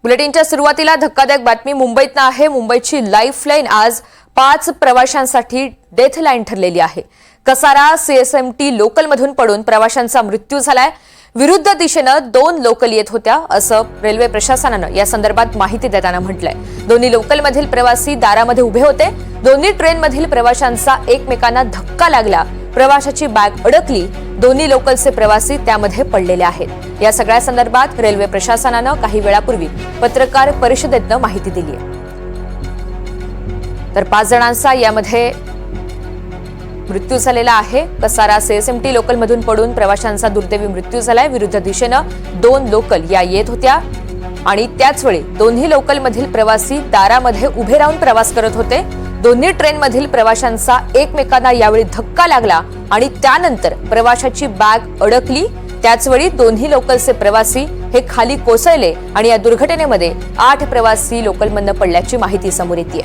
बुलेटिनच्या सुरुवातीला धक्कादायक बातमी मुंबईतनं आहे। मुंबईची लाईफलाईन आज 5 प्रवाशांसाठी डेथ लाईन ठरलेली आहे। कसारा CSMT लोकलमधून पडून प्रवाशांचा मृत्यू झालाय। विरुद्ध दिशेनं 2 लोकल येत होत्या असं रेल्वे प्रशासनानं या संदर्भात माहिती देताना म्हटलंय। दोन्ही लोकलमधील प्रवासी दारामध्ये उभे होते। दोन्ही ट्रेनमधील प्रवाशांचा एकमेकांना धक्का लागला। प्रवाशाची बॅग अडकली। दोन्ही लोकलचे प्रवासी त्यामध्ये पडलेले आहेत। या सगळ्या संदर्भात रेल्वे प्रशासनानं काही वेळापूर्वी पत्रकार परिषदेतनं माहिती दिली आहे। तर 5 जणांचा यामध्ये मृत्यू झालेला आहे। कसारा CSMT लोकलमधून पडून प्रवाशांचा दुर्दैवी मृत्यू झालाय। विरुद्ध दिशेनं 2 लोकल या येत होत्या आणि त्याचवेळी दोन्ही लोकलमधील प्रवासी दारामध्ये उभे राहून प्रवास करत होते। दोन्ही ट्रेनमधील प्रवाशांचा एकमेकांना यावेळी धक्का लागला आणि त्यानंतर प्रवाशाची बॅग अडकली। त्याचवेळी दोन्ही लोकलचे प्रवासी हे खाली कोसळले आणि या दुर्घटनेमध्ये 8 प्रवासी लोकलमधून पडल्याची माहिती समोर येते।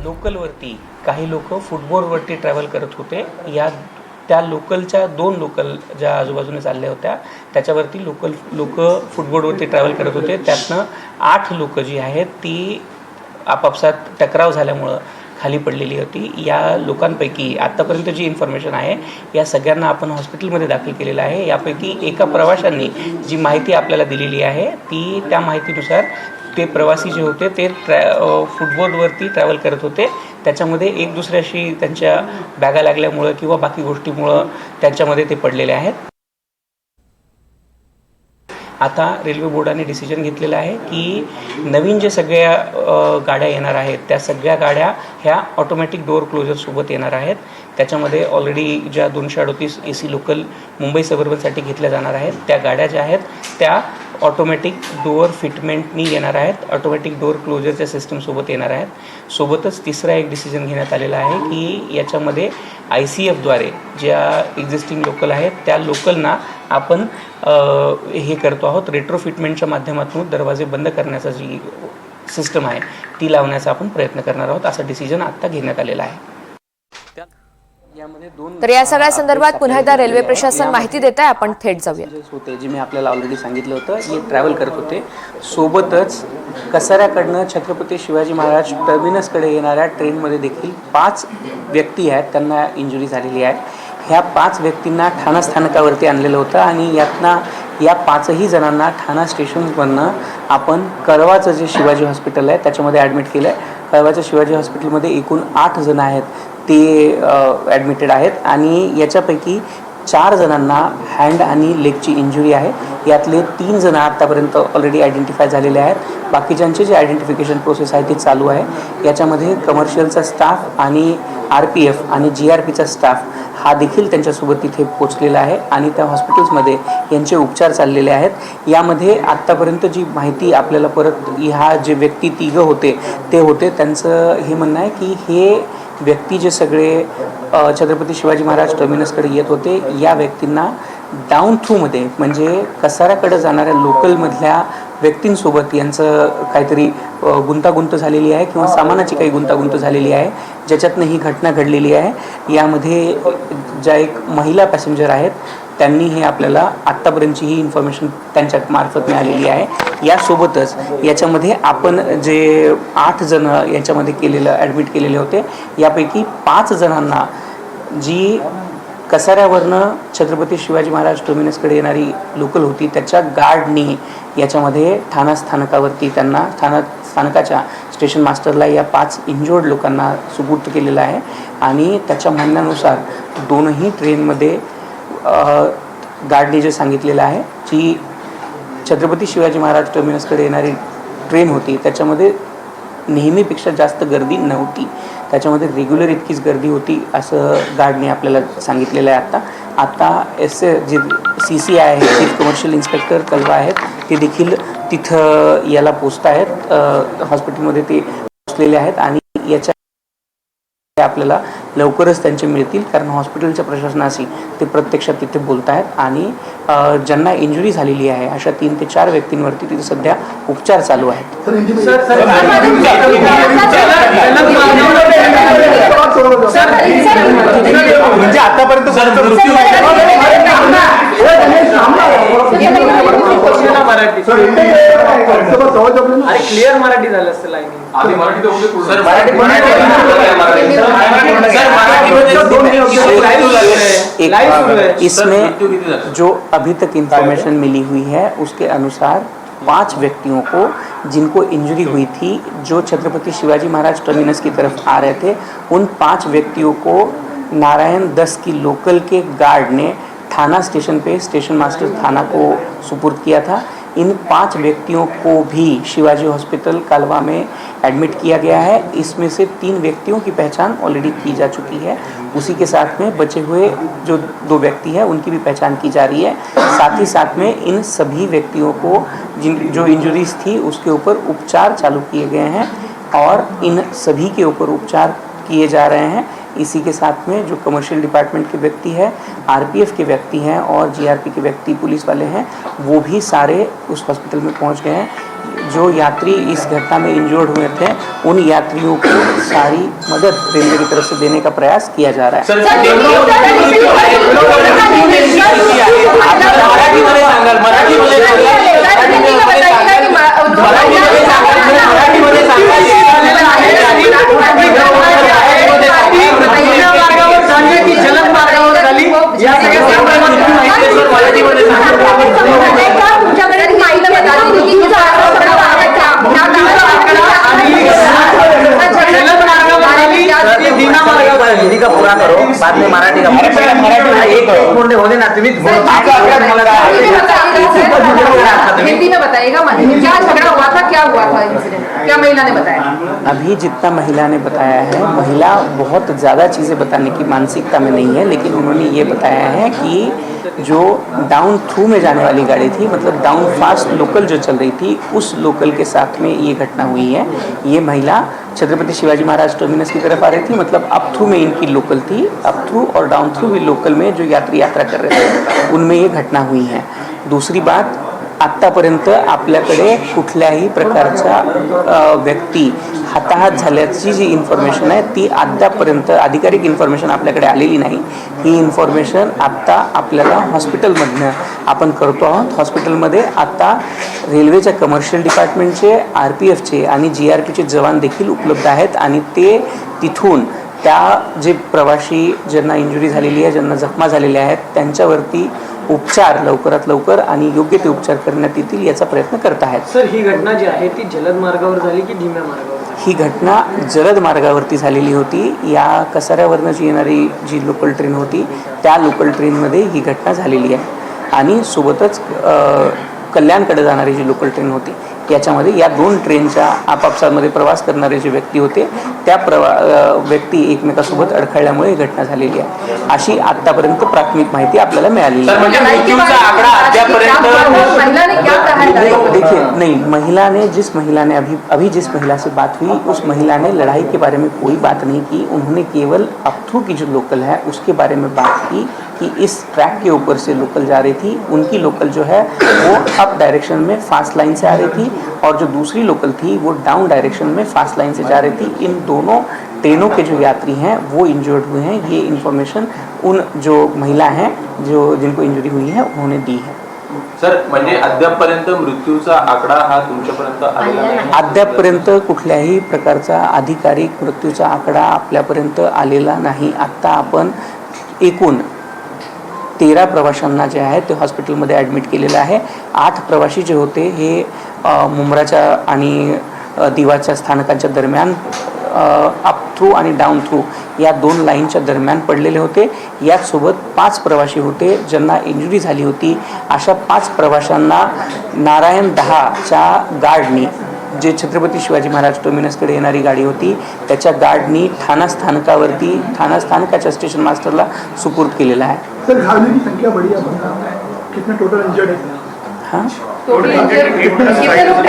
लोकलवरती काही लोक फुटबॉलवरती ट्रॅव्हल करत होते। त्या लोकलच्या 2 लोकल ज्या आजूबाजूने चालल्या होत्या त्याच्यावरती लोक फुटबॉलवरती ट्रॅव्हल करत होते। त्यातनं 8 लोक जी आहेत ती आपापसात टकराव झाल्यामुळं खाली पडलेली होती। या लोकांपैकी आत्तापर्यंत जी इन्फॉर्मेशन आहे या सगळ्यांना आपण हॉस्पिटलमध्ये दाखल केलेलं आहे। यापैकी एका प्रवाशांनी जी माहिती आपल्याला दिलेली आहे त्या माहितीनुसार ते प्रवासी जे होते ते फुटबॉलवरती ट्रॅव्हल करत होते। त्याच्यामध्ये एक दुसऱ्याशी त्यांच्या बॅगा लागल्यामुळं किंवा बाकी गोष्टीमुळं त्यांच्यामध्ये ते पडलेले आहेत। आता रेल्वे बोर्डाने डिसिजन घेतलेला आहे की नवीन जे सगळ्या गाड्या येणार आहेत त्या सगळ्या गाड्या ह्या ऑटोमॅटिक डोअर क्लोजरसोबत येणार आहेत। त्याच्यामध्ये ऑलरेडी ज्या 238 AC लोकल मुंबई सबअर्बनसाठी घेतल्या जाणार आहेत त्या गाड्या ज्या आहेत त्या ऑटोमॅटिक डोअर फिटमेंटनी येणार आहेत। ऑटोमॅटिक डोअर क्लोजरच्या सिस्टमसोबत येणार आहेत। सोबतच तिसरा एक डिसिजन घेण्यात आलेला आहे की याच्यामध्ये ICFद्वारे ज्या एक्झिस्टिंग लोकल आहेत त्या लोकलना आपण हे करतो आहोत रेट्रोफिटमेंटच्या माध्यमातून दरवाजे बंद करण्याचा जी सिस्टम आहे ती लावण्याचा आपण प्रयत्न करणार आहोत असा डिसिजन आता घेण्यात आलेला आहे। तर या सगळ्या संदर्भात पुन्हा एकदा रेल्वे प्रशासन माहिती देत आहे। आपण थेट जाऊया। होते जे मी आपल्याला ऑलरेडी सांगितलं होतं की ट्रॅव्हल करत होते। सोबतच कसाऱ्याकडनं छत्रपती शिवाजी महाराज टर्मिनसकडे येणाऱ्या ट्रेनमध्ये देखील 5 व्यक्ती आहेत त्यांना इंजुरी झालेली आहे। ह्या 5 व्यक्तींना ठाणा स्थानकावरती आणलेलं होतं आणि या 5ही जणांना ठाणा स्टेशनवरनं आपण कळवाचं जे शिवाजी हॉस्पिटल आहे त्याच्यामध्ये ॲडमिट केलं आहे। कळवाच्या शिवाजी हॉस्पिटलमध्ये एकूण 8 जण आहेत ते ॲडमिटेड आहेत आणि याच्यापैकी 4 जणांना हँड आणि लेगची इंजुरी आहे। यातले 3 जण आत्तापर्यंत ऑलरेडी आयडेंटिफाय झालेले आहेत। बाकीच्यांचे जे आयडेंटिफिकेशन प्रोसेस आहे ती चालू आहे। याच्यामध्ये कमर्शियलचा स्टाफ आणि RPF आणि GRPचा स्टाफ हा देखील त्यांच्यासोबत तिथे पोचलेला आहे आणि त्या हॉस्पिटल्समध्ये यांचे उपचार चाललेले आहेत। यामध्ये आत्तापर्यंत जी माहिती आपल्याला परत ह्या जे व्यक्ती 3 होते त्यांचं हे म्हणणं आहे की हे व्यक्ती जे सगळे छत्रपती शिवाजी महाराज टर्मिनसकडे येत होते या व्यक्तींना डाऊन थ्रूमध्ये म्हणजे कसाऱ्याकडे जाणाऱ्या लोकलमधल्या व्यक्तींसोबत यांचं काहीतरी गुंतागुंत झालेली आहे किंवा सामानाची काही गुंतागुंत झालेली आहे ज्याच्यातनं ही घटना घडलेली आहे। यामध्ये ज्या एक महिला पॅसेंजर आहेत त्यांनी हे आपल्याला आत्तापर्यंतची ही इन्फॉर्मेशन त्यांच्या मार्फत मिळालेली आहे। यासोबतच याच्यामध्ये आपण जे 8 जण याच्यामध्ये ॲडमिट केलेले होते यापैकी 5 जणांना जी कसाऱ्यावरनं छत्रपती शिवाजी महाराज टर्मिनसकडे येणारी लोकल होती त्याच्या गार्डनी याच्यामध्ये ठाणा स्थानकावरती त्यांना ठाणा स्थानकाच्या स्टेशन मास्टरला या 5 इंजोर्ड लोकांना सुपूर्द केलेलं आहे आणि त्याच्या म्हणण्यानुसार 2ही ट्रेनमध्ये गार्डनी जे सांगितलेलं आहे जी छत्रपती शिवाजी महाराज टर्मिनसकडे येणारी ट्रेन होती त्याच्यामध्ये नेहमीपेक्षा जास्त गर्दी नव्हती। त्याच्यामध्ये रेग्युलर इतकीच गर्दी होती असं गार्डने आपल्याला सांगितलेलं आहे। आता जे CC आहे चीफ कमर्शियल इन्स्पेक्टर कलवा आहेत ते देखील तिथं याला पोचत आहेत। हॉस्पिटलमध्ये ते पोचलेले आहेत आणि याच्या आपल्याला लवकरच त्यांचे मिळतील कारण हॉस्पिटलच्या प्रशासनाशी ते प्रत्यक्षात तिथे बोलत आहेत आणि ज्यांना इंजुरी झालेली आहे अशा 3 ते 4 व्यक्तींवरती तिथे सध्या उपचार चालू आहेत। म्हणजे आतापर्यंत मराठी अरे क्लिअर मराठी झालं असतं लाईनिंग आधी मराठी तर होते पूर्ण. इसमें जो अभी तक इंफॉर्मेशन मिली हुई है उसके अनुसार 5 व्यक्तियों को जिनको इंजरी हुई थी, जो छत्रपति शिवाजी महाराज टर्मिनस की तरफ आ रहे थे, उन 5 व्यक्तियों को नारायण 10 की लोकल के गार्ड ने थाना स्टेशन पे स्टेशन मास्टर थाना को सुपुर्द किया था। इन 5 व्यक्तियों को भी शिवाजी हॉस्पिटल कालवा में एडमिट किया गया है। इसमें से 3 व्यक्तियों की पहचान ऑलरेडी की जा चुकी है। उसी के साथ में बचे हुए जो 2 व्यक्ति हैं उनकी भी पहचान की जा रही है। साथ ही साथ में इन सभी व्यक्तियों को जो इंजरीज थी उसके ऊपर उपचार चालू किए गए हैं और इन सभी के ऊपर उपचार किए जा रहे हैं। इसी के साथ में जो कमर्शियल डिपार्टमेंट के व्यक्ति हैं, आरपीएफ के व्यक्ति हैं और जीआरपी के व्यक्ति पुलिस वाले हैं, वो भी सारे उस हॉस्पिटल में पहुंच गए हैं। जो यात्री इस घटना में इंजर्ड हुए थे उन यात्रियों को सारी मदद रेलवे की तरफ से देने का प्रयास किया जा रहा है। जलद मार्गावर झाली या हिंदी का पूरा करो, बाद में मराठी का एक बोलने होने ना तुम्ही हिंदी में बताइएगा। क्या झगड़ा हुआ था, क्या हुआ था इंसिडेंट, क्या महिला ने बताया? अभी जितना महिला ने बताया है, महिला बहुत ज़्यादा चीज़ें बताने की मानसिकता में नहीं है, लेकिन उन्होंने ये बताया है कि जो डाउन थ्रू में जाने वाली गाड़ी थी, मतलब डाउन फास्ट लोकल जो चल रही थी, उस लोकल के साथ में ये घटना हुई है। ये महिला छत्रपति शिवाजी महाराज टर्मिनस की तरफ आ रही थी, मतलब अप थ्रू में इनकी लोकल थी। अप थ्रू और डाउन थ्रू भी लोकल में जो यात्री यात्रा कर रहे थे उनमें ये घटना हुई है। दूसरी बात, आत्तापर्यंत आपल्याकडे कुठल्याही प्रकारचा व्यक्ती हताहत झाल्याची जी इन्फॉर्मेशन आहे ती अद्यापर्यंत अधिकारिक इन्फॉर्मेशन आपल्याकडे आलेली नाही। ही इन्फॉर्मेशन आत्ता आपल्याला हॉस्पिटलमधनं आपण करतो आहोत। हॉस्पिटलमध्ये आत्ता रेल्वेच्या कमर्शियल डिपार्टमेंटचे, आरपीएफचे आणि जीआरपीचे जवान देखील उपलब्ध आहेत आणि ते तिथून त्या जे प्रवासी ज्यांना इंजुरी झालेली आहे, ज्यांना जखमा झालेल्या आहेत, त्यांच्यावरती उपचार लवकरात लवकर आणि योग्य ते उपचार करण्यात येतील याचा प्रयत्न करत आहेत। सर, ही घटना जी आहे ती जलद मार्गावर झाली की धीम्या मार्गावर? ही घटना जलद मार्गावरती झालेली होती। या कसाऱ्यावरनं जी येणारी जी लोकल ट्रेन होती त्या लोकल ट्रेनमध्ये ही घटना झालेली आहे आणि सोबतच कल्याणकडे जाणारी जी लोकल ट्रेन होती याच्यामध्ये या 2 ट्रेनच्या आपापसामध्ये प्रवास करणारे जे व्यक्ती होते त्या व्यक्ती एकमेकांसोबत अडखळल्यामुळे ही घटना झालेली आहे, अशी आत्तापर्यंत प्राथमिक माहिती आपल्याला मिळालेली आहे। देखिए, नहीं, महिला ने जिस महिला से बात हुई उस महिला ने लड़ाई के बारे में कोई बात नहीं की। उन्होंने केवल अपथ्रू की जो लोकल है उसके बारे में बात की कि इस ट्रैक के ऊपर से लोकल जा रही थी, उनकी लोकल जो है वो अप डायरेक्शन में फास्ट लाइन से आ रही थी और जो दूसरी लोकल थी वो डाउन डायरेक्शन में फास्ट लाइन से जा रही थी। इन दोनों ट्रेनों के जो यात्री हैं वो इंजर्ड हुए हैं। ये इन्फॉर्मेशन उन जो महिला हैं जो जिनको इंजरी हुई है उन्होंने दी है। सर, म्हणजे अद्यापपर्यंत मृत्यूचा आकडा हा तुमच्यापर्यंत आलेला नाही? अद्यापपर्यंत कुठल्याही प्रकारचा अधिकारिक मृत्यूचा आकडा आपल्यापर्यंत आलेला नाही। आत्ता आपण एकूण 13 प्रवाशांना जे आहे ते हॉस्पिटलमध्ये ॲडमिट केलेलं आहे। 8 प्रवासी जे होते हे मुंब्राच्या आणि दिवाच्या स्थानकांच्या दरम्यान अप थ्रू आणि डाऊन थ्रू या 2 लाईनच्या दरम्यान पडलेले होते। याचसोबत 5 प्रवासी होते ज्यांना इंजुरी झाली होती। अशा 5 प्रवाशांना नारायण 10च्या गार्डनी, जे छत्रपती शिवाजी महाराज टर्मिनसकडे येणारी गाडी होती त्याच्या गार्डनी ठाणा स्थानकाच्या स्टेशन मास्टरला सुपूर्द केलेला आहे। सर, घायलों की संख्या बड़ी है, कितने टोटल इंजर्ड है? हाँ,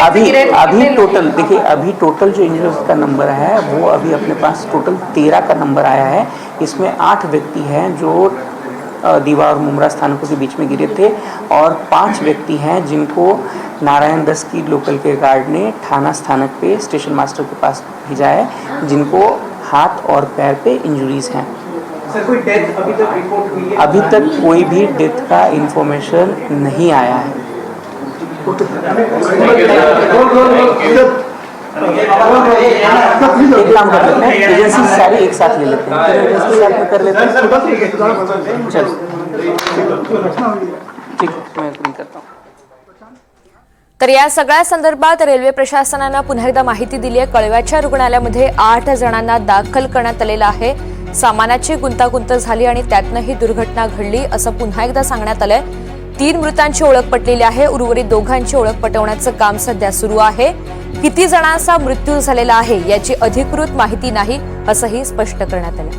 अभी टोटल जो इंजर्स का नंबर है वो अभी अपने पास टोटल 13 का नंबर आया है। इसमें 8 व्यक्ति हैं जो दीवा और मुमरा स्थानकों के बीच में गिरे थे और 5 व्यक्ति हैं जिनको नारायण 10 की लोकल के गार्ड ने ठाणा स्थानक पे स्टेशन मास्टर के पास भेजा है, जिनको हाथ और पैर पे इंजरीज हैं। सर, कोई डेथ अभी तक रिपोर्ट हुई है? अभी तक कोई भी डेथ का इन्फॉर्मेशन नहीं आया है। एक काम कर लेते हैं, एजेंसी सारी एक साथ ले लेते हैं, फिर एजेंसी साथ में कर लेते हैं। चलो ठीक है, मैं प्रिंट करता हूँ। तर या सगळ्या संदर्भात रेल्वे प्रशासनानं पुन्हा एकदा माहिती दिली आहे. कळव्याच्या रुग्णालयामध्ये 8 जणांना दाखल करण्यात आलेलं आहे. सामानाची गुंतागुंत झाली आणि त्यातनं ही दुर्घटना घडली असं पुन्हा एकदा सांगण्यात आलंय. 3 मृतांची ओळख पटलेली आहे. उर्वरित 2घांची ओळख पटवण्याचं काम सध्या सुरू आहे. किती जणांचा मृत्यू झालेला आहे याची अधिकृत माहिती नाही असंही स्पष्ट करण्यात आलं.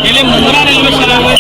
गेले मुंब्रा रेल्वे स्थानकावर